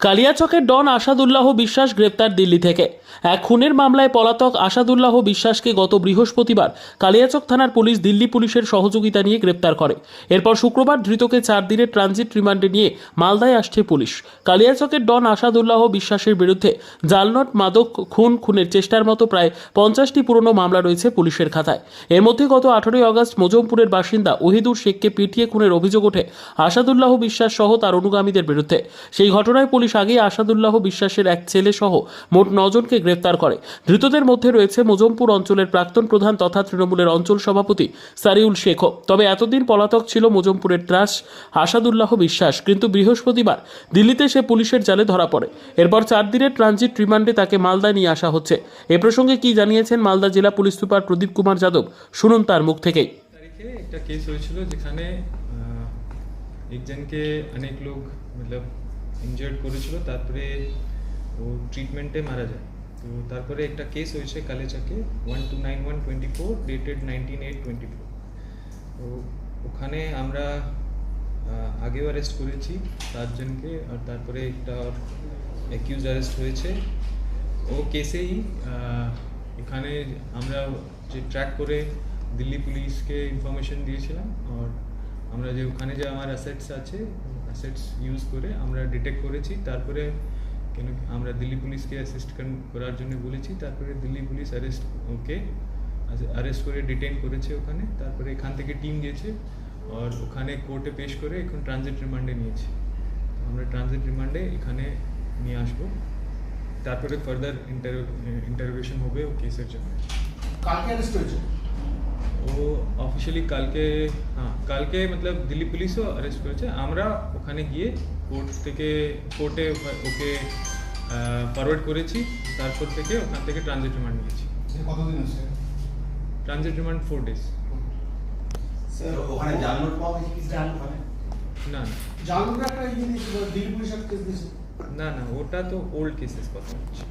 কালিয়াচকের ডন আসাদুল্লাহ বিশ্বাস গ্রেপ্তার দিল্লি থেকে। এক খুনের মামলায় পলাতক আসাদুল্লাহ বিশ্বাসকে গত বৃহস্পতিবার কালিয়াচক থানার পুলিশ দিল্লি পুলিশের সহযোগিতা নিয়ে গ্রেপ্তার করে। এরপর শুক্রবার ধৃতকে 4 দিনের ট্রানজিট রিমান্ডে নিয়ে মালদায় আসছে পুলিশ। কালিয়াচকের ডন আসাদুল্লাহ বিশ্বাসের বিরুদ্ধে জালনোট, মাদক, খুনের চেষ্টার মতো প্রায় 50টি পুরনো মামলা রয়েছে পুলিশের খাতায়। এর মধ্যে গত 18ই আগস্ট মজমপুরের বাসিন্দা ওহিদুর শেখকে পিটিয়ে খুনের অভিযোগ ওঠে আসাদুল্লাহ বিশ্বাস সহ তার অনুগামীদের বিরুদ্ধে। সেই ঘটনায় পুলিশ আগেই আসাদুল্লাহ বিশ্বাসের এক ছেলে সহ মোট 9 জনকে গ্রেপ্তার করে। ধৃতদের মধ্যে রয়েছে মজমপুর অঞ্চলের প্রাক্তন প্রধান তথা তৃণমূলের অঞ্চল সভাপতি সারিউল শেখও। তবে এতদিন পলাতক ছিল মজমপুরের ত্রাস আসাদুল্লাহ বিশ্বাস, কিন্তু বৃহস্পতিবার দিল্লিতে সে পুলিশের জালে ধরা পড়ে। এরপর 4 দিনের ট্রানজিট রিমান্ডে তাকে মালদায় নিয়ে আসা হচ্ছে। এ প্রসঙ্গে কি জানিয়েছেন মালদা জেলা পুলিশ সুপার প্রদীপ কুমার যাদব, শুনুন তার মুখ থেকেই। তারিখে একটা কেস হয়েছিল যেখানে একজনকে অনেক লোক ইনজার্ড করেছিল, তারপরে ও ট্রিটমেন্টে মারা যায়। তো তারপরে একটা কেস হয়েছে কালিয়াচকে 1291/24 ডেটেড 19/8/24। তো ওখানে আমরা আগেও অ্যারেস্ট করেছি 7 জনকে, আর তারপরে একটা অ্যাকিউজ অ্যারেস্ট হয়েছে। ও কেসেই এখানে আমরা যে ট্র্যাক করে দিল্লি পুলিশকে ইনফরমেশন দিয়েছিলাম, আর আমরা যে ওখানে যে আমার অ্যাসেটস আছে, অ্যাসেটস ইউজ করে আমরা ডিটেক্ট করেছি। তারপরে কেন আমরা দিল্লি পুলিশকে অ্যাসিস্ট করার জন্য বলেছি। তারপরে দিল্লি পুলিশ অ্যারেস্ট করে ডিটেইন করেছে ওখানে। তারপরে এখান থেকে টিম গেছে আর ওখানে কোর্টে পেশ করে এখন ট্রানজিট রিমান্ডে নিয়েছি। আমরা ট্রানজিট রিমান্ডে এখানে নিয়ে আসবো, তারপরে ফার্দার ইন্টারোগেশন হবে ও কেসের জন্য। কালকে অ্যারেস্ট হয়েছে ও অফিসিয়ালি কালকে দিল্লি পুলিশও অ্যারেস্ট করেছে। আমরা ওখানে গিয়ে কোর্টে ওকে ফরওয়ার্ড করেছি। তারপর থেকে ওখান থেকে ট্রানজিট রিমান্ড নিয়েছি। কতদিন আছে ট্রানজিট রিমান্ড 4 days। স্যার ওখানে জালনোট পাওয়া গেছে কি স্যার? না জালনোট একটা দিল্লি পুলিশ কেস দিয়েছে। না, ওটা তো ওল্ড কেসেস কথা হচ্ছে।